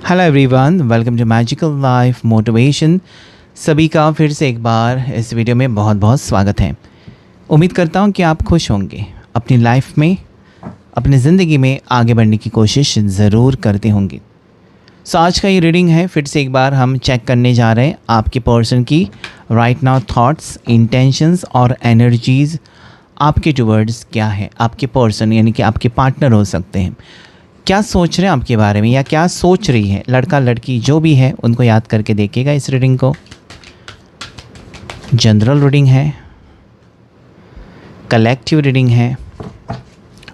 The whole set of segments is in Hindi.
Hello everyone, welcome to magical life motivation. सभी का फिर से एक बार इस वीडियो में बहुत बहुत स्वागत है। उम्मीद करता हूँ कि आप खुश होंगे, अपनी लाइफ में, अपनी ज़िंदगी में आगे बढ़ने की कोशिश ज़रूर करते होंगे। सो आज का ये रीडिंग है, फिर से एक बार हम चेक करने जा रहे हैं आपके पर्सन की राइट नाउ थॉट्स, इंटेंशंस और एनर्जीज़ आपके टुवर्ड्स क्या है। आपके पर्सन यानी कि आपके पार्टनर हो सकते हैं, क्या सोच रहे हैं आपके बारे में या क्या सोच रही है। लड़का लड़की जो भी है उनको याद करके देखिएगा इस रीडिंग को। जनरल रीडिंग है, कलेक्टिव रीडिंग है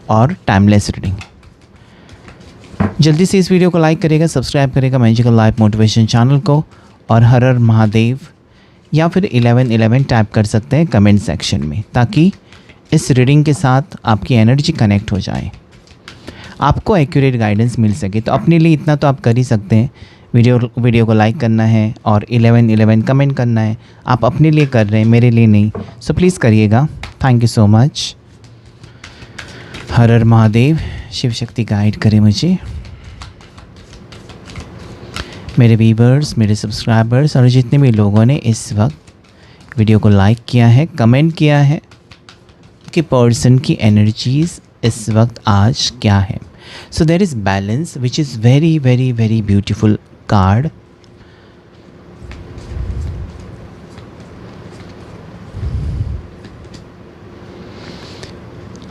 और टाइमलेस रीडिंग है। जल्दी से इस वीडियो को लाइक करेगा, सब्सक्राइब करेगा मैजिकल लाइफ मोटिवेशन चैनल को, और हर हर महादेव या फिर 1111 टाइप कर सकते हैं कमेंट सेक्शन में, ताकि इस रीडिंग के साथ आपकी एनर्जी कनेक्ट हो जाए, आपको एक्यूरेट गाइडेंस मिल सके। तो अपने लिए इतना तो आप कर ही सकते हैं, वीडियो को लाइक करना है और 1111 कमेंट करना है। आप अपने लिए कर रहे हैं, मेरे लिए नहीं, सो प्लीज़ करिएगा। Thank you so much. हर हर महादेव, शिव शक्ति गाइड करे मुझे, मेरे व्यूअर्स, मेरे सब्सक्राइबर्स और जितने भी लोगों ने इस वक्त वीडियो को लाइक किया है, कमेंट किया है, कि पर्सन की एनर्जीज़ इस वक्त आज क्या है। So there is balance which is very very very beautiful card.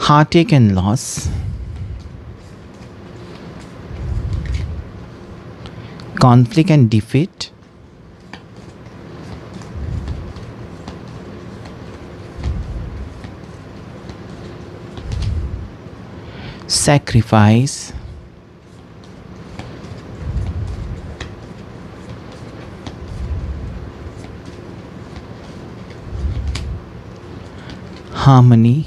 heartache and loss, conflict and defeat, sacrifice, harmony,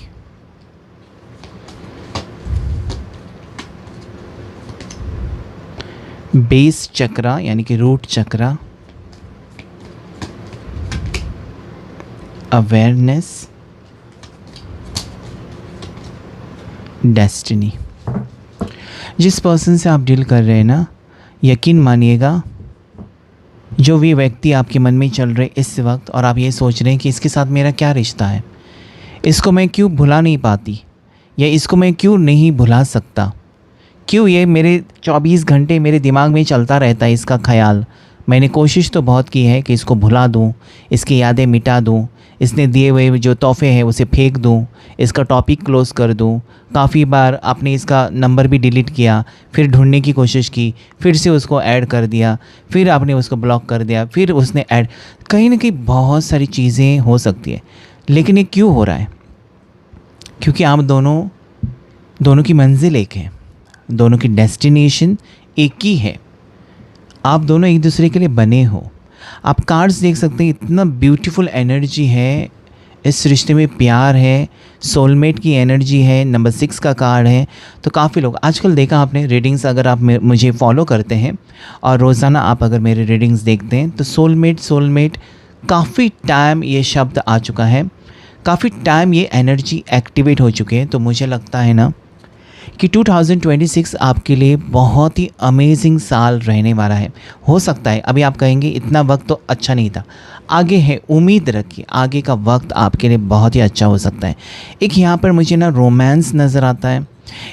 base chakra यानी कि रूट चक्रा, अवेयरनेस, डेस्टिनी। जिस पर्सन से आप डील कर रहे हैं ना, यकीन मानिएगा, जो भी व्यक्ति आपके मन में चल रहे इस वक्त, और आप ये सोच रहे हैं कि इसके साथ मेरा क्या रिश्ता है, इसको मैं क्यों भुला नहीं पाती, या इसको मैं क्यों नहीं भुला सकता, क्यों ये मेरे 24 घंटे मेरे दिमाग में चलता रहता है इसका ख्याल। मैंने कोशिश तो बहुत की है कि इसको भुला दूं, इसकी यादें मिटा दूं, इसने दिए हुए जो तोहफे हैं उसे फेंक दूं, इसका टॉपिक क्लोज़ कर दूं। काफ़ी बार आपने इसका नंबर भी डिलीट किया, फिर ढूंढने की कोशिश की, फिर से उसको ऐड कर दिया, फिर आपने उसको ब्लॉक कर दिया, फिर उसने ऐड, कहीं ना कहीं बहुत सारी चीज़ें हो सकती है। लेकिन ये क्यों हो रहा है? क्योंकि आप दोनों की मंजिल एक है, दोनों की डेस्टिनेशन एक ही है। आप दोनों एक दूसरे के लिए बने हो। आप कार्ड्स देख सकते हैं, इतना ब्यूटीफुल एनर्जी है इस रिश्ते में, प्यार है, सोलमेट की एनर्जी है, नंबर 6 का कार्ड है। तो काफ़ी लोग आजकल देखा आपने रीडिंग्स, अगर आप मुझे फॉलो करते हैं और रोज़ाना आप अगर मेरे रीडिंग्स देखते हैं, तो सोलमेट काफ़ी टाइम ये शब्द आ चुका है, काफ़ी टाइम ये एनर्जी एक्टिवेट हो चुके हैं। तो मुझे लगता है ना कि 2026 आपके लिए बहुत ही अमेजिंग साल रहने वाला है। हो सकता है अभी आप कहेंगे इतना वक्त तो अच्छा नहीं था, आगे है, उम्मीद रखिए आगे का वक्त आपके लिए बहुत ही अच्छा हो सकता है। एक यहाँ पर मुझे ना रोमांस नज़र आता है,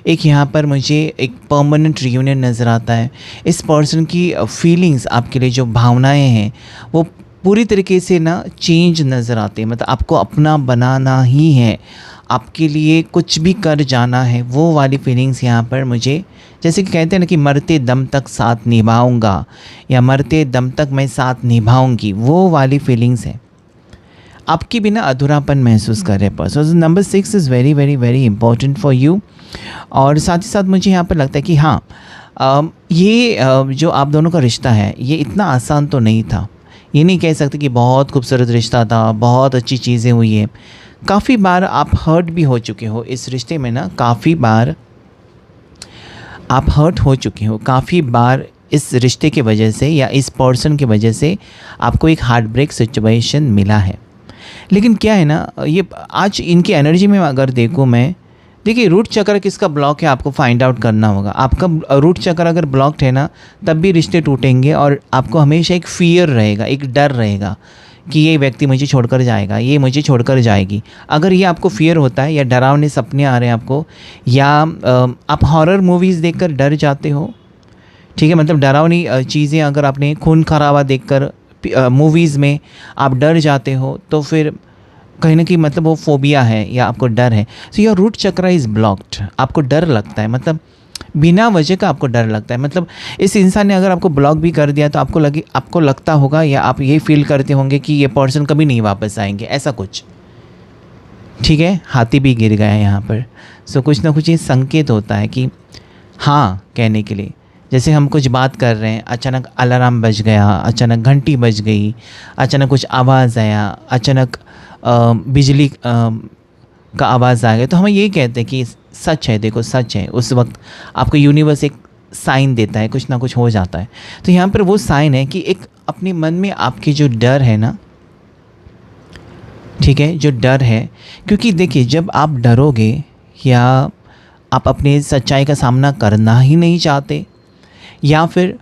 एक यहाँ पर मुझे एक परमानेंट रियूनियन नज़र आता है। इस पर्सन की फीलिंग्स, आपके लिए जो भावनाएं हैं वो पूरी तरीके से ना चेंज नज़र आते हैं। मतलब आपको अपना बनाना ही है, आपके लिए कुछ भी कर जाना है, वो वाली फीलिंग्स यहाँ पर मुझे, जैसे कि कहते हैं ना कि मरते दम तक साथ निभाऊंगा या मरते दम तक मैं साथ निभाऊंगी, वो वाली फीलिंग्स है। आपकी बिना अधूरापन महसूस कर रहे person. Number 6 is very very very important for you. और साथ ही साथ मुझे यहाँ पर लगता है कि हाँ, जो आप दोनों का रिश्ता है ये इतना आसान तो नहीं था। ये नहीं कह सकते कि बहुत खूबसूरत रिश्ता था, बहुत अच्छी चीज़ें हुई है। काफ़ी बार आप हर्ट भी हो चुके हो इस रिश्ते में ना, काफ़ी बार आप हर्ट हो चुके हो, काफ़ी बार इस रिश्ते की वजह से या इस पर्सन की वजह से आपको एक हार्ट ब्रेक सिचुएशन मिला है। लेकिन क्या है ना, ये आज इनकी एनर्जी में अगर देखूँ मैं, देखिए रूट चक्र किसका ब्लॉक है आपको फाइंड आउट करना होगा। आपका रूट चक्र अगर ब्लॉक्ड है ना, तब भी रिश्ते टूटेंगे और आपको हमेशा एक फियर रहेगा, एक डर रहेगा कि ये व्यक्ति मुझे छोड़कर जाएगा, ये मुझे छोड़कर जाएगी। अगर ये आपको फियर होता है या डरावने सपने आ रहे हैं आपको, या आप हॉरर मूवीज़ देखकर डर जाते हो, ठीक है, मतलब डरावनी चीज़ें अगर आपने खून खराबा देखकर मूवीज़ में आप डर जाते हो, तो फिर कहीं ना कहीं मतलब वो फोबिया है या आपको डर है। सो योर रूट चक्र इज़ ब्लॉक्ड। आपको डर लगता है, मतलब बिना वजह का आपको डर लगता है। मतलब इस इंसान ने अगर आपको ब्लॉक भी कर दिया तो आपको लगता होगा या आप ये फील करते होंगे कि ये पर्सन कभी नहीं वापस आएंगे, ऐसा कुछ। ठीक है, हाथी भी गिर गया है यहाँ पर। सो कुछ ना कुछ ये संकेत होता है कि हाँ कहने के लिए। जैसे हम कुछ बात कर रहे हैं, अचानक अलार्म बज गया, अचानक घंटी बज गई, अचानक कुछ आवाज़ आया, अचानक बिजली का आवाज़ आ गया, तो हम ये कहते हैं कि सच है, देखो सच है। उस वक्त आपको यूनिवर्स एक साइन देता है, कुछ ना कुछ हो जाता है। तो यहाँ पर वो साइन है कि एक अपने मन में आपकी जो डर है ना, ठीक है, जो डर है, क्योंकि देखिए जब आप डरोगे या आप अपने सच्चाई का सामना करना ही नहीं चाहते, या फिर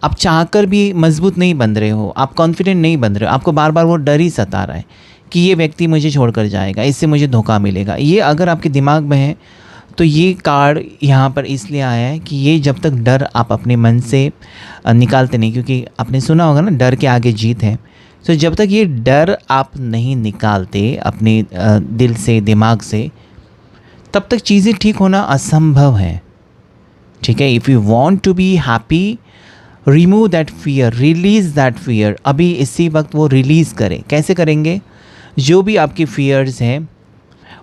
आप चाहकर भी मजबूत नहीं बन रहे हो, आप कॉन्फिडेंट नहीं बन रहे हो, आपको बार बार वो डर ही सता रहा है कि ये व्यक्ति मुझे छोड़कर जाएगा, इससे मुझे धोखा मिलेगा। ये अगर आपके दिमाग में है तो ये कार्ड यहाँ पर इसलिए आया है कि ये जब तक डर आप अपने मन से निकालते नहीं, क्योंकि आपने सुना होगा ना डर के आगे जीत है। तो जब तक ये डर आप नहीं निकालते अपने दिल से, दिमाग से, तब तक चीज़ें ठीक होना असंभव है। ठीक है, if you want to be happy, remove that fear, release that fear. अभी इसी वक्त वो रिलीज़ करें। कैसे करेंगे? जो भी आपकी फियर्स हैं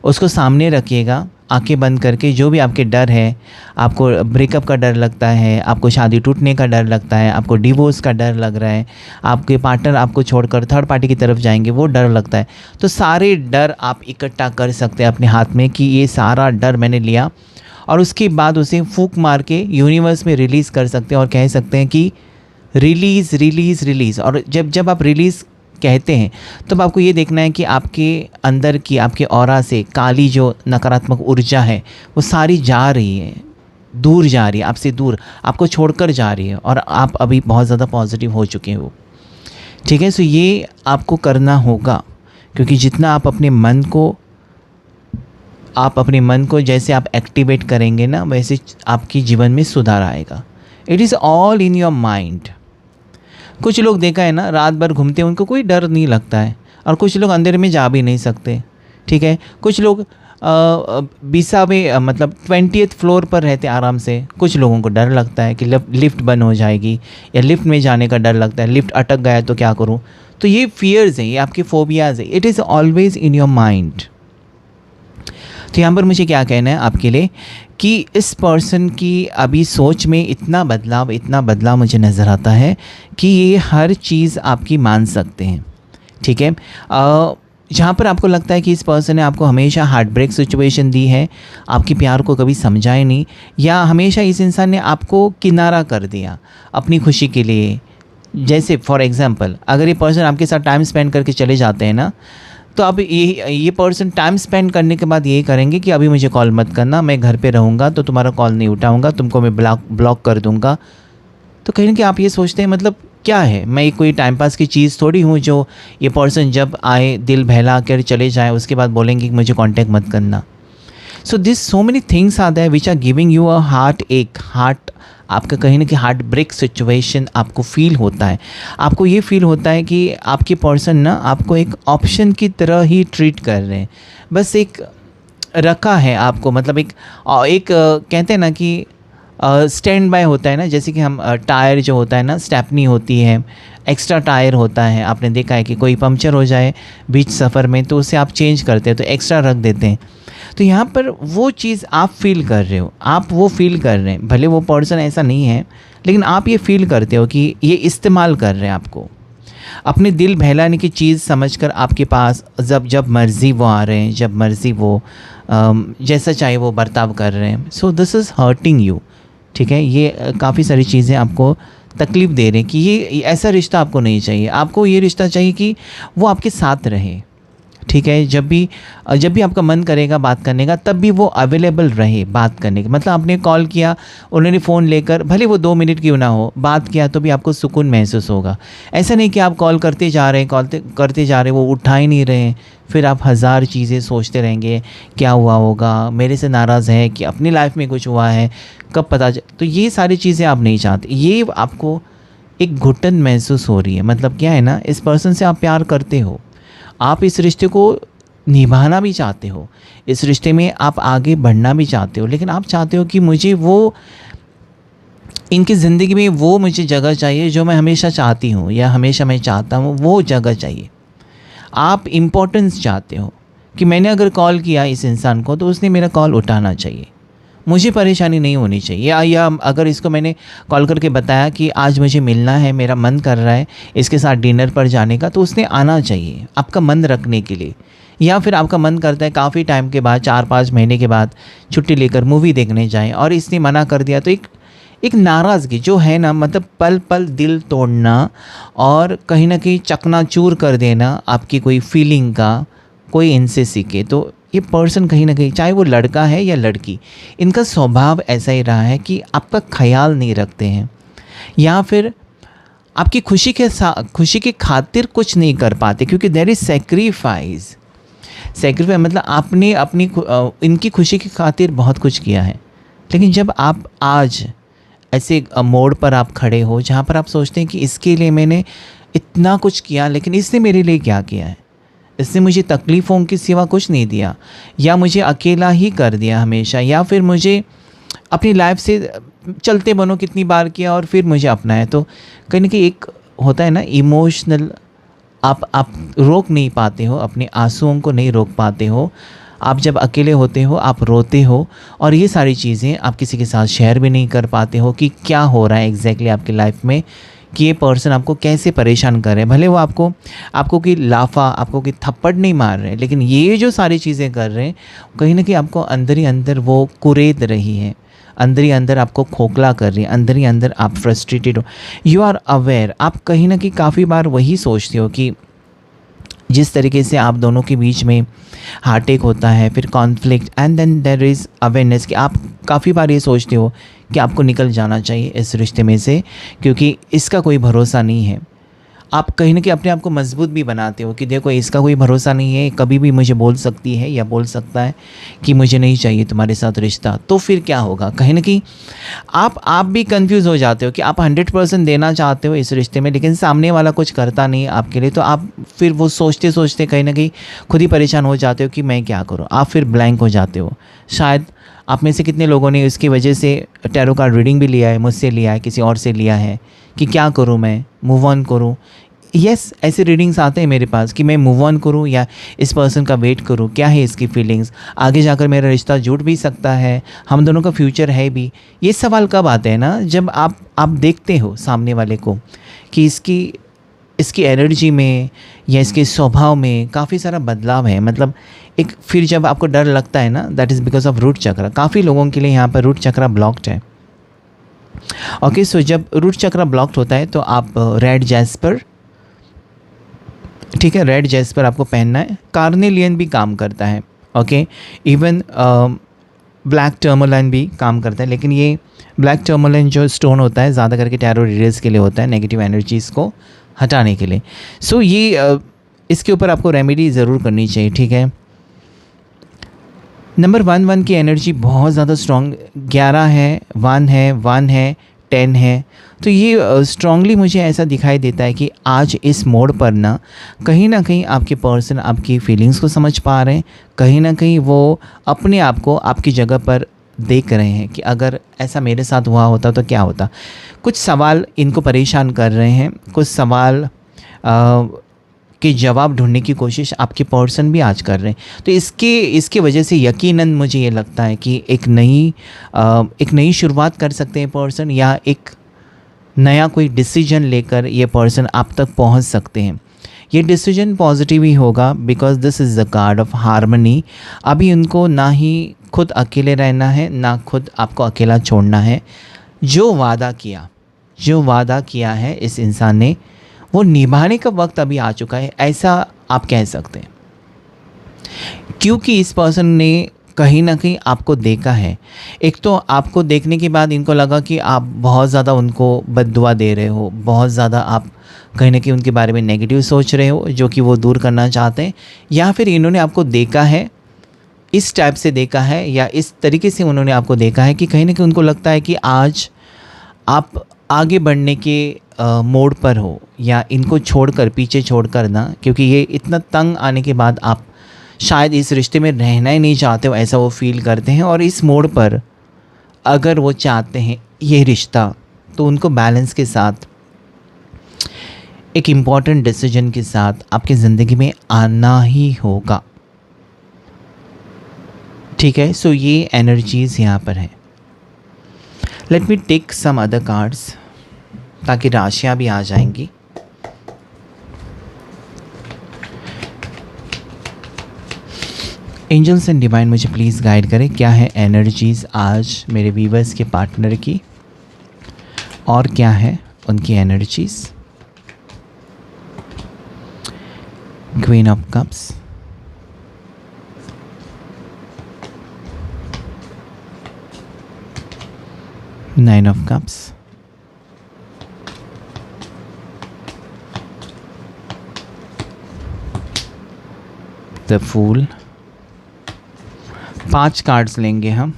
उसको सामने रखिएगा, आंखें बंद करके। जो भी आपके डर है, आपको ब्रेकअप का डर लगता है, आपको शादी टूटने का डर लगता है, आपको डिवोर्स का डर लग रहा है, आपके पार्टनर आपको छोड़कर थर्ड पार्टी की तरफ जाएंगे, वो डर लगता है, तो सारे डर आप इकट्ठा कर सकते हैं अपने हाथ में कि ये सारा डर मैंने लिया, और उसके बाद उसे फूंक मार के यूनिवर्स में रिलीज़ कर सकते हैं और कह सकते हैं कि रिलीज़ रिलीज़ रिलीज़। और जब आप रिलीज़ कहते हैं तब आपको ये देखना है कि आपके अंदर की, आपके ऑरा से काली जो नकारात्मक ऊर्जा है वो सारी जा रही है, दूर जा रही है, आपसे दूर, आपको छोड़कर जा रही है, और आप अभी बहुत ज़्यादा पॉजिटिव हो चुके हो। ठीक है, सो ये आपको करना होगा, क्योंकि जितना आप अपने मन को जैसे आप एक्टिवेट करेंगे ना, वैसे आपके जीवन में सुधार आएगा। It is all in your mind. कुछ लोग देखा है ना, रात भर घूमते हैं, उनको कोई डर नहीं लगता है, और कुछ लोग अंधेरे में जा भी नहीं सकते। ठीक है, कुछ लोग 20वें मतलब 20th फ्लोर पर रहते आराम से। कुछ लोगों को डर लगता है कि लिफ्ट बंद हो जाएगी, या लिफ्ट में जाने का डर लगता है, लिफ्ट अटक गया तो क्या करूं। तो ये फियर्स हैं, ये आपके फोबियाज़ है। It is always in your mind. तो यहाँ पर मुझे क्या कहना है आपके लिए कि इस पर्सन की अभी सोच में इतना बदलाव मुझे नज़र आता है कि ये हर चीज़ आपकी मान सकते हैं। ठीक है, जहाँ पर आपको लगता है कि इस पर्सन ने आपको हमेशा हार्ट ब्रेक सिचुएशन दी है, आपके प्यार को कभी समझा ही नहीं, या हमेशा इस इंसान ने आपको किनारा कर दिया अपनी खुशी के लिए। जैसे फॉर एग्ज़ाम्पल, अगर ये पर्सन आपके साथ टाइम स्पेंड करके चले जाते हैं ना, तो अब ये पर्सन टाइम स्पेंड करने के बाद ये करेंगे कि अभी मुझे कॉल मत करना, मैं घर पे रहूँगा तो तुम्हारा कॉल नहीं उठाऊँगा, तुमको मैं ब्लॉक कर दूँगा। तो कहीं ना कहीं आप ये सोचते हैं मतलब क्या है, मैं कोई टाइम पास की चीज़ थोड़ी हूँ जो ये पर्सन जब आए दिल बहला कर चले जाए उसके बाद बोलेंगे कि मुझे कांटेक्ट मत करना। So this so many things are there which are giving you a heart आपका कहीं ना कहीं हार्ट ब्रेक सिचुएशन आपको फील होता है। आपको ये फील होता है कि आपके पर्सन ना आपको एक ऑप्शन की तरह ही ट्रीट कर रहे हैं, बस एक रखा है आपको, मतलब एक कहते हैं ना कि स्टैंड बाय होता है ना, जैसे कि हम टायर जो होता है ना, स्टेपनी होती है, एक्स्ट्रा टायर होता है। आपने देखा है कि कोई पंक्चर हो जाए बीच सफ़र में तो उसे आप चेंज करते हैं, तो एक्स्ट्रा रख देते हैं। तो यहाँ पर वो चीज़ आप फील कर रहे हो, आप वो फील कर रहे हैं, भले वो पर्सन ऐसा नहीं है, लेकिन आप ये फील करते हो कि ये इस्तेमाल कर रहे हैं आपको, अपने दिल बहलाने की चीज़ समझकर आपके पास जब मर्ज़ी वो आ रहे हैं, जब मर्ज़ी वो जैसा चाहे वो बर्ताव कर रहे हैं। So this is hurting you. ठीक है, ये काफ़ी सारी चीज़ें आपको तकलीफ़ दे रहे हैं कि ये ऐसा रिश्ता आपको नहीं चाहिए। आपको ये रिश्ता चाहिए कि वो आपके साथ रहे। ठीक है। जब भी आपका मन करेगा बात करने का, तब भी वो अवेलेबल रहे बात करने का। मतलब आपने कॉल किया, उन्होंने फ़ोन लेकर, भले वो 2 मिनट क्यों ना हो, बात किया तो भी आपको सुकून महसूस होगा। ऐसा नहीं कि आप कॉल करते जा रहे हैं, करते जा रहे हैं, वो उठा ही नहीं रहे हैं, फिर आप हज़ार चीज़ें सोचते रहेंगे, क्या हुआ होगा, मेरे से नाराज़ है कि अपनी लाइफ में कुछ हुआ है, कब पता तो ये सारी चीज़ें आप नहीं चाहते। ये आपको एक घुटन महसूस हो रही है। मतलब क्या है ना, इस पर्सन से आप प्यार करते हो, आप इस रिश्ते को निभाना भी चाहते हो, इस रिश्ते में आप आगे बढ़ना भी चाहते हो, लेकिन आप चाहते हो कि मुझे वो, इनकी ज़िंदगी में वो मुझे जगह चाहिए जो मैं हमेशा चाहती हूँ या हमेशा मैं चाहता हूँ, वो जगह चाहिए। आप इम्पोर्टेंस चाहते हो कि मैंने अगर कॉल किया इस इंसान को तो उसने मेरा कॉल उठाना चाहिए, मुझे परेशानी नहीं होनी चाहिए। या अगर इसको मैंने कॉल करके बताया कि आज मुझे मिलना है, मेरा मन कर रहा है इसके साथ डिनर पर जाने का, तो उसने आना चाहिए आपका मन रखने के लिए। या फिर आपका मन करता है काफ़ी टाइम के बाद, 4-5 महीने के बाद छुट्टी लेकर मूवी देखने जाएं और इसने मना कर दिया, तो एक नाराज़गी जो है ना, मतलब पल पल दिल तोड़ना और कहीं ना कहीं चकनाचूर कर देना आपकी कोई फीलिंग का, कोई इनसे सीखे। तो ये पर्सन कहीं ना कहीं, चाहे वो लड़का है या लड़की, इनका स्वभाव ऐसा ही रहा है कि आपका ख्याल नहीं रखते हैं, या फिर आपकी खुशी की खातिर कुछ नहीं कर पाते, क्योंकि देयर इज़ सेक्रीफाइस मतलब आपने इनकी खुशी की खातिर बहुत कुछ किया है। लेकिन जब आप आज ऐसे मोड़ पर आप खड़े हो जहाँ पर आप सोचते हैं कि इसके लिए मैंने इतना कुछ किया, लेकिन इसने मेरे लिए क्या किया है, इसने मुझे तकलीफ़ों के सिवा कुछ नहीं दिया, या मुझे अकेला ही कर दिया हमेशा, या फिर मुझे अपनी लाइफ से चलते बनो कितनी बार किया और फिर मुझे अपनाया। तो कहीं ना कहीं एक होता है ना इमोशनल, आप रोक नहीं पाते हो, अपने आंसुओं को नहीं रोक पाते हो। आप जब अकेले होते हो आप रोते हो, और ये सारी चीज़ें आप किसी के साथ शेयर भी नहीं कर पाते हो कि क्या हो रहा है एग्जैक्टली आपकी लाइफ में, कि ये पर्सन आपको कैसे परेशान कर रहे हैं। भले वो आपको कोई लाफा, आपको कोई थप्पड़ नहीं मार रहे हैं, लेकिन ये जो सारी चीज़ें कर रहे हैं कहीं ना कहीं आपको अंदर ही अंदर वो कुरेद रही है, अंदर ही अंदर आपको खोखला कर रही है, अंदर ही अंदर आप फ्रस्ट्रेटेड हो, यू आर अवेयर। आप कहीं ना कहीं काफ़ी बार वही सोचते हो कि जिस तरीके से आप दोनों के बीच में हार्ट होता है, फिर conflict, and then there is awareness, कि आप काफ़ी बार ये सोचते हो कि आपको निकल जाना चाहिए इस रिश्ते में से, क्योंकि इसका कोई भरोसा नहीं है। आप कहीं ना कहीं अपने आप को मजबूत भी बनाते हो कि देखो इसका कोई भरोसा नहीं है, कभी भी मुझे बोल सकती है या बोल सकता है कि मुझे नहीं चाहिए तुम्हारे साथ रिश्ता, तो फिर क्या होगा। कहीं ना कहीं आप भी कंफ्यूज हो जाते हो कि आप 100% देना चाहते हो इस रिश्ते में, लेकिन सामने वाला कुछ करता नहीं है आपके लिए, तो आप फिर वो सोचते सोचते कहीं ना कहीं खुद ही परेशान हो जाते हो कि मैं क्या करूँ। आप फिर ब्लैंक हो जाते हो। शायद आप में से कितने लोगों ने इसकी वजह से टैरो कार्ड रीडिंग भी लिया है, मुझसे लिया है, किसी और से लिया है कि क्या करूं, मैं मूव ऑन करूं। यस, ऐसे रीडिंग्स आते हैं मेरे पास कि मैं मूव ऑन करूं या इस पर्सन का वेट करूं, क्या है इसकी फीलिंग्स, आगे जाकर मेरा रिश्ता जुड़ भी सकता है, हम दोनों का फ्यूचर है भी। ये सवाल कब आते हैं ना, जब आप देखते हो सामने वाले को कि इसकी एनर्जी में या इसके स्वभाव में काफ़ी सारा बदलाव है। मतलब एक फिर जब आपको डर लगता है ना, that is because of root chakra. काफ़ी लोगों के लिए यहाँ पर रूट चक्र ब्लॉक्ड है। ओके, सो जब रूट चक्र ब्लॉक्ड होता है तो आप रेड जैस्पर, ठीक है, रेड जैस्पर आपको पहनना है। कार्नेलियन भी काम करता है, ओके, इवन ब्लैक टर्मोलाइन भी काम करता है, लेकिन ये ब्लैक टर्मोलाइन जो स्टोन होता है ज़्यादा करके टैरो रीडर्स के लिए होता है, नेगेटिव एनर्जीज़ को हटाने के लिए। सो ये इसके ऊपर आपको रेमेडी ज़रूर करनी चाहिए, ठीक है। नंबर 1 की एनर्जी बहुत ज़्यादा स्ट्रॉन्ग, 11 है, 1 है, 1 है, 10 है। तो ये स्ट्रांगली मुझे ऐसा दिखाई देता है कि आज इस मोड़ पर ना कहीं आपके पर्सन आपकी फीलिंग्स को समझ पा रहे हैं, कहीं ना कहीं वो अपने आप को आपकी जगह पर देख रहे हैं कि अगर ऐसा मेरे साथ हुआ होता तो क्या होता। कुछ सवाल इनको परेशान कर रहे हैं, कुछ सवाल के जवाब ढूंढने की कोशिश आपके पर्सन भी आज कर रहे हैं। तो इसके वजह से यकीनन मुझे ये लगता है कि एक नई शुरुआत कर सकते हैं पर्सन, या एक नया कोई डिसीजन लेकर ये पर्सन आप तक पहुंच सकते हैं। ये डिसीजन पॉजिटिव ही होगा, because this is the card of harmony. अभी उनको ना ही खुद अकेले रहना है, ना खुद आपको अकेला छोड़ना है। जो वादा किया है इस इंसान ने, वो निभाने का वक्त अभी आ चुका है, ऐसा आप कह सकते हैं। क्योंकि इस पर्सन ने कहीं ना कहीं आपको देखा है। एक तो आपको देखने के बाद इनको लगा कि आप बहुत ज़्यादा उनको बद्दुआ दे रहे हो, बहुत ज़्यादा आप कहीं ना कहीं उनके बारे में नेगेटिव सोच रहे हो, जो कि वो दूर करना चाहते हैं। या फिर इन्होंने आपको देखा है, इस टाइप से देखा है, या इस तरीके से उन्होंने आपको देखा है कि कहीं ना कहीं उनको लगता है कि आज आप आगे बढ़ने के मोड़ पर हो, या इनको छोड़कर, पीछे छोड़कर ना, क्योंकि ये इतना तंग आने के बाद आप शायद इस रिश्ते में रहना ही नहीं चाहते हो, ऐसा वो फील करते हैं। और इस मोड़ पर अगर वो चाहते हैं ये रिश्ता, तो उनको बैलेंस के साथ, एक इम्पॉर्टेंट डिसीजन के साथ आपकी ज़िंदगी में आना ही होगा। ठीक है, सो ये एनर्जीज़ यहाँ पर है। Let me take some other cards, ताकि राशियाँ भी आ जाएंगी। एंजल्स एंड डिवाइन मुझे प्लीज़ गाइड करें, क्या है एनर्जीज़ आज मेरे व्यूअर्स के पार्टनर की, और क्या है उनकी energies. Queen of cups, nine of cups, the fool. 5 cards लेंगे हम।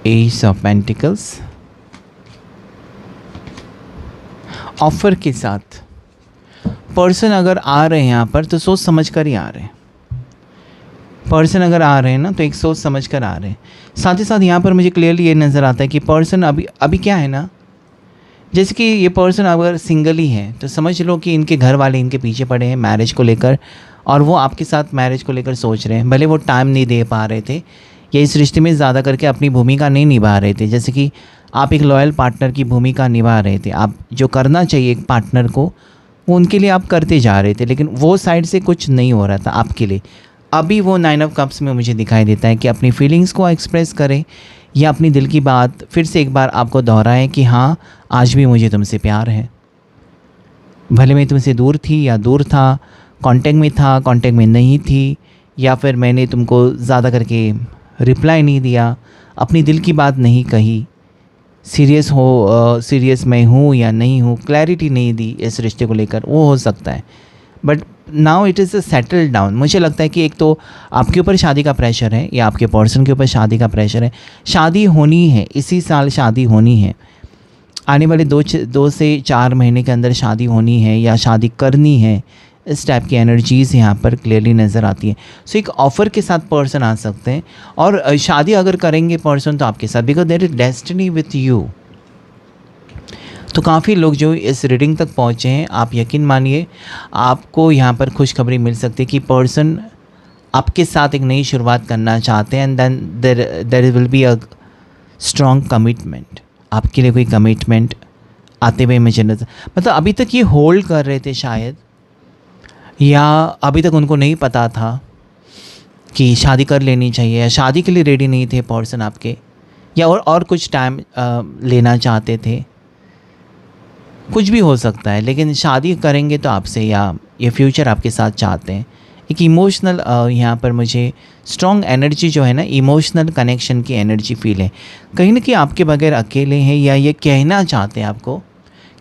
एस ऑफ पेंटिकल्स, ऑफर के साथ पर्सन अगर आ रहे हैं यहाँ पर तो सोच समझ कर ही आ रहे हैं। पर्सन अगर आ रहे हैं ना, तो एक सोच समझ कर आ रहे हैं। साथ ही साथ यहाँ पर मुझे क्लियरली ये नज़र आता है कि पर्सन अभी क्या है ना, जैसे कि ये पर्सन अगर सिंगल ही है तो समझ लो कि इनके घर वाले इनके पीछे पड़े हैं मैरिज को लेकर, और वो आपके साथ मैरिज को लेकर सोच रहे हैं। भले वो टाइम नहीं दे पा रहे थे, या इस रिश्ते में ज़्यादा करके अपनी भूमिका नहीं निभा रहे थे। जैसे कि आप एक लॉयल पार्टनर की भूमिका निभा रहे थे, आप जो करना चाहिए एक पार्टनर को, वो उनके लिए आप करते जा रहे थे, लेकिन वो साइड से कुछ नहीं हो रहा था आपके लिए। अभी वो 9 ऑफ कप्स में मुझे दिखाई देता है कि अपनी फीलिंग्स को एक्सप्रेस करें, या अपनी दिल की बात फिर से एक बार आपको दोहराएं कि हाँ, आज भी मुझे तुमसे प्यार है। भले मैं तुमसे दूर थी या दूर था, कांटेक्ट में था, कांटेक्ट में नहीं थी, या फिर मैंने तुमको ज़्यादा करके रिप्लाई नहीं दिया, अपनी दिल की बात नहीं कही, सीरियस मैं हूँ या नहीं हूँ, क्लैरिटी नहीं दी इस रिश्ते को लेकर, वो हो सकता है। But now it is a settle down. मुझे लगता है कि एक तो आपके ऊपर शादी का प्रेशर है, या आपके पर्सन के ऊपर शादी का प्रेशर है। शादी होनी है, इसी साल शादी होनी है, आने वाले 2 से 4 महीने के अंदर शादी होनी है, या शादी करनी है। इस टाइप की एनर्जीज़ यहाँ पर क्लियरली नज़र आती है। सो एक ऑफ़र के साथ पर्सन आ सकते हैं, और शादी अगर करेंगे पर्सन तो आपके साथ, because there is destiny with you. तो काफ़ी लोग जो इस रीडिंग तक पहुँचे हैं, आप यकीन मानिए आपको यहाँ पर खुशखबरी मिल सकती है कि पर्सन आपके साथ एक नई शुरुआत करना चाहते हैं, and then there will be a strong commitment. आपके लिए कोई कमिटमेंट आते हुए मुझे नजर, मतलब अभी तक ये होल्ड कर रहे थे शायद, या अभी तक उनको नहीं पता था कि शादी कर लेनी चाहिए, या शादी के लिए रेडी नहीं थे पर्सन आपके, या और कुछ टाइम लेना चाहते थे, कुछ भी हो सकता है। लेकिन शादी करेंगे तो आपसे, या ये फ्यूचर आपके साथ चाहते हैं। एक इमोशनल यहाँ पर मुझे स्ट्रॉन्ग एनर्जी जो है ना, इमोशनल कनेक्शन की एनर्जी फील है। कहीं ना कहीं आपके बगैर अकेले हैं, या ये कहना चाहते हैं आपको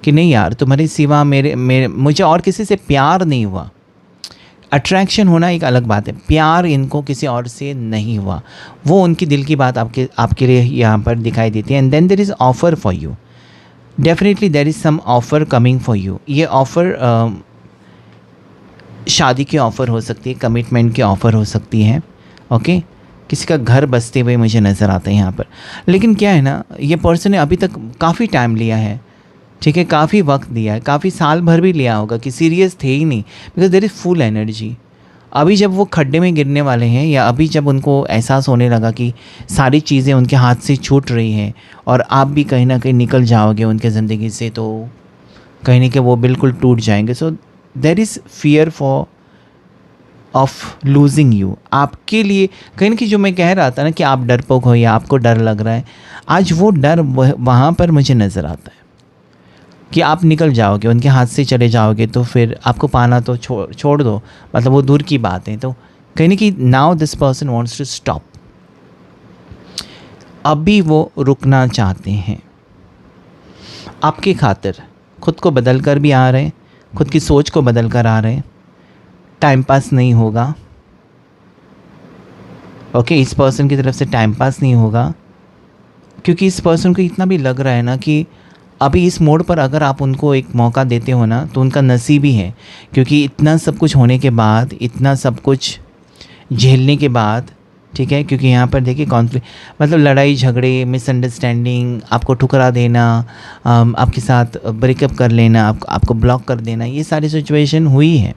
कि नहीं यार, तुम्हारे सिवा मुझे और किसी से प्यार नहीं हुआ। अट्रैक्शन होना एक अलग बात है, प्यार इनको किसी और से नहीं हुआ। वो उनकी दिल की बात आपके लिए यहाँ पर दिखाई देती है। And then there is offer for you, definitely there is some offer coming for you. ये ऑफ़र शादी की ऑफ़र हो सकती है, कमिटमेंट की ऑफ़र हो सकती है, ओके। किसी का घर बसते हुए मुझे नज़र आता है यहाँ पर। लेकिन क्या है ना, ये पर्सन ने अभी तक काफ़ी टाइम लिया है, ठीक है, काफ़ी वक्त दिया है, काफ़ी साल भर भी लिया होगा कि सीरियस थे ही नहीं, because there is full energy. अभी जब वो खड्डे में गिरने वाले हैं, या अभी जब उनको एहसास होने लगा कि सारी चीज़ें उनके हाथ से छूट रही हैं, और आप भी कहीं ना कहीं निकल जाओगे उनके ज़िंदगी से, तो कहीं ना कहीं वो बिल्कुल टूट जाएंगे। So there is fear of losing you. आपके लिए कहीं ना कहीं जो मैं कह रहा था ना कि आप डरपोक हो, या आपको डर लग रहा है, आज वो डर वहाँ पर मुझे नज़र आता है। कि आप निकल जाओगे, उनके हाथ से चले जाओगे तो फिर आपको पाना तो छोड़ दो, मतलब वो दूर की बात है। तो कहीं ना कहीं now this person wants to stop, अभी वो रुकना चाहते हैं आपके खातिर। खुद को बदल कर भी आ रहे हैं, खुद की सोच को बदल कर आ रहे हैं। टाइम पास नहीं होगा, ओके, इस पर्सन की तरफ से टाइम पास नहीं होगा, क्योंकि इस पर्सन को इतना भी लग रहा है ना कि अभी इस मोड़ पर अगर आप उनको एक मौका देते हो ना तो उनका नसीब ही है। क्योंकि इतना सब कुछ होने के बाद, इतना सब कुछ झेलने के बाद, ठीक है, क्योंकि यहाँ पर देखिए कॉन्फ्लिक्ट, मतलब लड़ाई झगड़े, मिसअंडरस्टैंडिंग, आपको ठुकरा देना, आपके साथ ब्रेकअप कर लेना, आपको ब्लॉक कर देना, ये सारी सिचुएशन हुई है।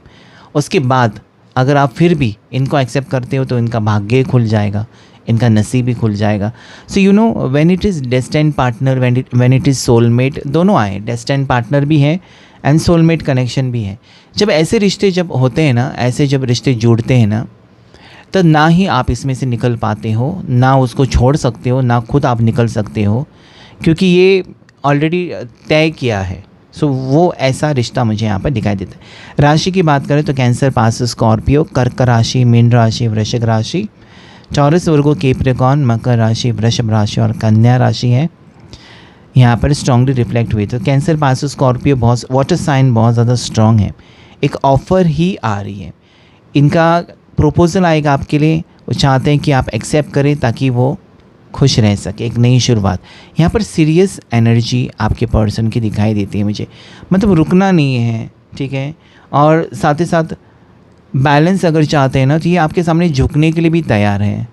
उसके बाद अगर आप फिर भी इनको एक्सेप्ट करते हो तो इनका भाग्य खुल जाएगा, इनका नसीब ही खुल जाएगा। So you know when it is destined partner, when it is soulmate, दोनों आए, डेस्टिन्ड पार्टनर भी है एंड सोलमेट कनेक्शन भी है। जब ऐसे रिश्ते जब होते हैं ना, ऐसे जब रिश्ते जुड़ते हैं ना, तो ना ही आप इसमें से निकल पाते हो, ना उसको छोड़ सकते हो, ना खुद आप निकल सकते हो, क्योंकि ये ऑलरेडी तय किया है। सो वो ऐसा रिश्ता मुझे यहाँ पर दिखाई देता है। राशि की बात करें तो कैंसर, पास, स्कॉर्पियो, कर्क राशि, मीन राशि, वृश्चिक राशि, टॉरस, वर्गो, कैप्रिकॉर्न, मकर राशि, वृषभ राशि और कन्या राशि है यहाँ पर स्ट्रांगली रिफ्लेक्ट हुई। तो कैंसर, पास, स्कॉर्पियो बहुत, वाटर साइन बहुत ज़्यादा स्ट्रांग है। एक ऑफ़र ही आ रही है, इनका प्रपोजल आएगा आपके लिए, वो चाहते हैं कि आप एक्सेप्ट करें ताकि वो खुश रह सके, एक नई शुरुआत। यहाँ पर सीरियस एनर्जी आपके पर्सन की दिखाई देती है मुझे, मतलब रुकना नहीं है, ठीक है, और साथ ही साथ बैलेंस अगर चाहते हैं ना तो ये आपके सामने झुकने के लिए भी तैयार है,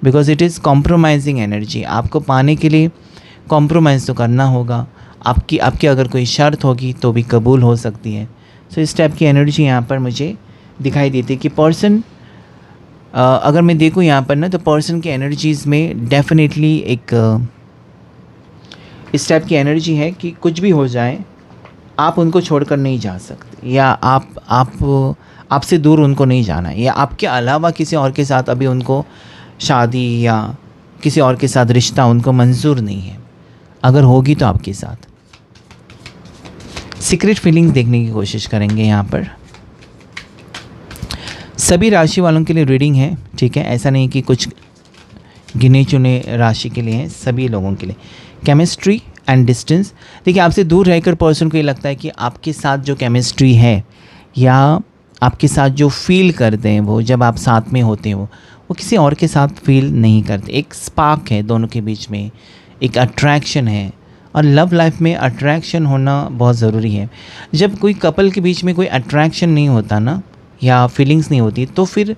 because it is compromising energy. आपको पाने के लिए कॉम्प्रोमाइज़ तो करना होगा, आपकी अगर कोई शर्त होगी तो भी कबूल हो सकती है। सो इस टाइप की एनर्जी यहाँ पर मुझे दिखाई देती है कि पर्सन, अगर मैं देखूँ यहाँ पर ना, तो पर्सन की एनर्जीज़ में डेफिनेटली एक इस टाइप की एनर्जी है कि कुछ भी हो जाए आप उनको छोड़कर नहीं जा सकते, या आपसे दूर उनको नहीं जाना है, या आपके अलावा किसी और के साथ अभी उनको शादी या किसी और के साथ रिश्ता उनको मंजूर नहीं है। अगर होगी तो आपके साथ। सीक्रेट फीलिंग्स देखने की कोशिश करेंगे यहाँ पर। सभी राशि वालों के लिए रीडिंग है, ठीक है, ऐसा नहीं कि कुछ गिने चुने राशि के लिए हैं, सभी लोगों के लिए। केमिस्ट्री एंड डिस्टेंस, देखिए आपसे दूर रहकर पर्सन को ये लगता है कि आपके साथ जो केमिस्ट्री है या आपके साथ जो फील करते हैं वो, जब आप साथ में होते हो, वो किसी और के साथ फील नहीं करते। एक स्पार्क है दोनों के बीच में, एक अट्रैक्शन है, और लव लाइफ में अट्रैक्शन होना बहुत ज़रूरी है। जब कोई कपल के बीच में कोई अट्रैक्शन नहीं होता ना, या फीलिंग्स नहीं होती, तो फिर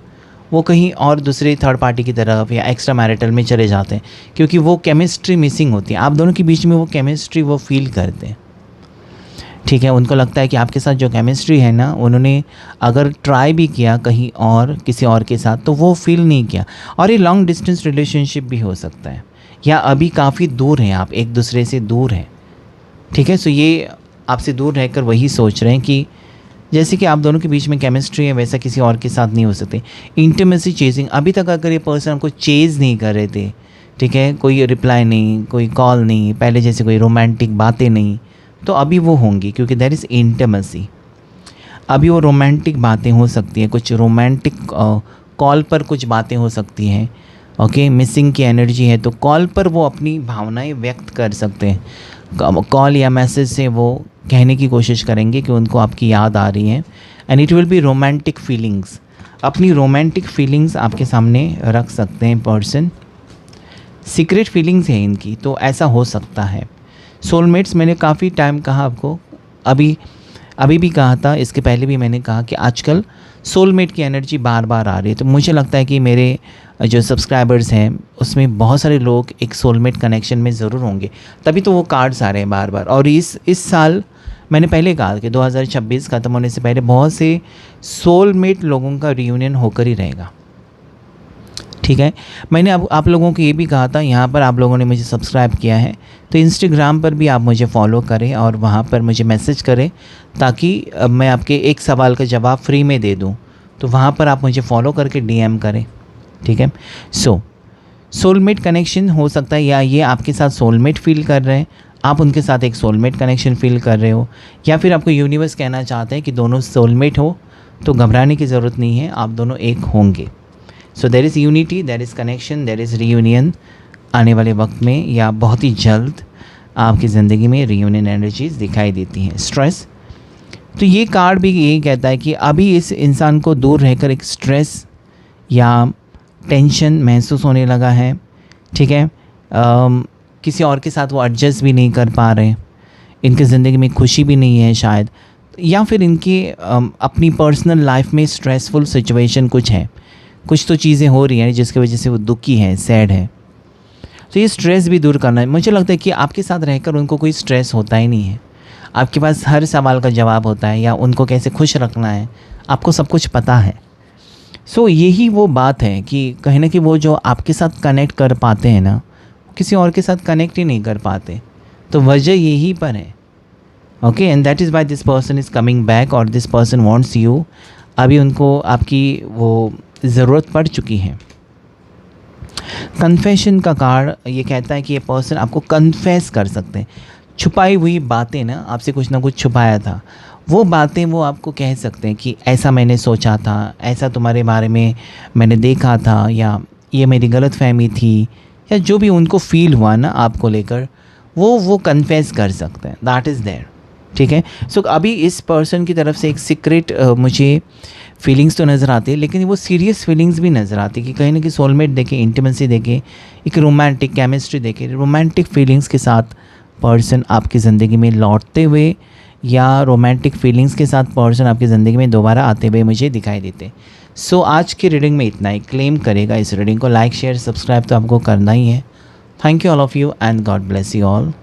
वो कहीं और दूसरे थर्ड पार्टी की तरफ या एक्स्ट्रा मैरिटल में चले जाते हैं, क्योंकि वो केमिस्ट्री मिसिंग होती है। आप दोनों के बीच में वो केमिस्ट्री वो फील करते हैं, ठीक है। उनको लगता है कि आपके साथ जो केमिस्ट्री है ना, उन्होंने अगर ट्राई भी किया कहीं और किसी और के साथ तो वो फील नहीं किया। और ये लॉन्ग डिस्टेंस रिलेशनशिप भी हो सकता है, या अभी काफ़ी दूर हैं आप, एक दूसरे से दूर हैं, ठीक है। सो ये आपसे दूर रहकर वही सोच रहे हैं कि जैसे कि आप दोनों के बीच में केमिस्ट्री है, वैसा किसी और के साथ नहीं हो सकती। इंटीमेसी चेजिंग, अभी तक अगर ये पर्सन आपको चेज़ नहीं कर रहे थे, ठीक है, कोई रिप्लाई नहीं, कोई कॉल नहीं, पहले जैसे कोई रोमांटिक बातें नहीं, तो अभी वो होंगी, क्योंकि देयर इज़ इंटीमेसी। अभी वो रोमांटिक बातें हो सकती हैं, कुछ रोमांटिक कॉल पर कुछ बातें हो सकती हैं, ओके। मिसिंग की एनर्जी है तो कॉल पर वो अपनी भावनाएं व्यक्त कर सकते हैं, कॉल या मैसेज से वो कहने की कोशिश करेंगे कि उनको आपकी याद आ रही है, and it will be romantic feelings. अपनी रोमांटिक फीलिंग्स आपके सामने रख सकते हैं पर्सन। सीक्रेट फीलिंग्स है इनकी, तो ऐसा हो सकता है। सोलमेट्स, मैंने काफ़ी टाइम कहा आपको, अभी भी कहा था, इसके पहले भी मैंने कहा कि आजकल सोलमेट की एनर्जी बार बार आ रही है। तो मुझे लगता है कि मेरे जो सब्सक्राइबर्स हैं उसमें बहुत सारे लोग एक सोलमेट कनेक्शन में ज़रूर होंगे, तभी तो वो कार्ड्स आ रहे हैं बार बार। और इस साल मैंने पहले कहा कि 2026 ख़त्म होने से पहले बहुत से सोलमेट लोगों का रियूनियन होकर ही रहेगा, ठीक है। मैंने अब आप लोगों को ये भी कहा था, यहाँ पर आप लोगों ने मुझे सब्सक्राइब किया है तो इंस्टाग्राम पर भी आप मुझे फॉलो करें और वहाँ पर मुझे मैसेज करें, ताकि मैं आपके एक सवाल का जवाब फ्री में दे दूँ। तो वहाँ पर आप मुझे फॉलो करके DM करें, ठीक है। सोलमेट कनेक्शन हो सकता है, या ये आपके साथ सोलमेट फील कर रहे हैं, आप उनके साथ एक सोलमेट कनेक्शन फील कर रहे हो, या फिर आपको यूनिवर्स कहना चाहते हैं कि दोनों सोलमेट हो तो घबराने की ज़रूरत नहीं है, आप दोनों एक होंगे। So there is unity, there is connection, there is reunion. आने वाले वक्त में या बहुत ही जल्द आपकी ज़िंदगी में रीयूनियन एनर्जीज दिखाई देती हैं। स्ट्रेस, तो ये कार्ड भी यही कहता है कि अभी इस इंसान को दूर रहकर एक स्ट्रेस या टेंशन महसूस होने लगा है, ठीक है। किसी और के साथ वो एडजस्ट भी नहीं कर पा रहे, इनकी ज़िंदगी में खुशी भी नहीं है शायद, या फिर इनकी अपनी पर्सनल लाइफ में स्ट्रेसफुल सिचुएशन कुछ है, कुछ तो चीज़ें हो रही हैं जिसकी वजह से वो दुखी है, सैड है। तो ये स्ट्रेस भी दूर करना है। मुझे लगता है कि आपके साथ रहकर उनको कोई स्ट्रेस होता ही नहीं है, आपके पास हर सवाल का जवाब होता है, या उनको कैसे खुश रखना है आपको सब कुछ पता है। सो यही वो बात है कि कहीं ना कहीं वो जो आपके साथ कनेक्ट कर पाते हैं ना, किसी और के साथ कनेक्ट ही नहीं कर पाते, तो वजह यही पर है। Okay, and that is why this person is coming back और दिस पर्सन वांट्स यू। अभी उनको आपकी वो ज़रूरत पड़ चुकी है। कन्फेशन का कार्ड ये कहता है कि ये पर्सन आपको कन्फेस कर सकते हैं, छुपाई हुई बातें ना, आपसे कुछ ना कुछ छुपाया था, वो बातें वो आपको कह सकते हैं कि ऐसा मैंने सोचा था, ऐसा तुम्हारे बारे में मैंने देखा था, या ये मेरी गलतफहमी थी, या जो भी उनको फील हुआ ना आपको लेकर, वो कन्फेस कर सकते हैं। दैट इज़ देयर, ठीक है। सो अभी इस पर्सन की तरफ से एक सीक्रेट मुझे फीलिंग्स तो नज़र आती है, लेकिन वो सीरियस फीलिंग्स भी नज़र आती है कि कहीं ना कहीं सोलमेट देखे, इंटीमेसी देखे, एक रोमांटिक केमिस्ट्री देखे, रोमांटिक फीलिंग्स के साथ पर्सन आपकी ज़िंदगी में लौटते हुए, या रोमांटिक फीलिंग्स के साथ पर्सन आपकी ज़िंदगी में दोबारा आते हुए मुझे दिखाई देते। सो आज की रीडिंग में इतना ही। क्लेम करेगा इस रीडिंग को, लाइक शेयर सब्सक्राइब तो आपको करना ही है। Thank you all of you and God bless you all.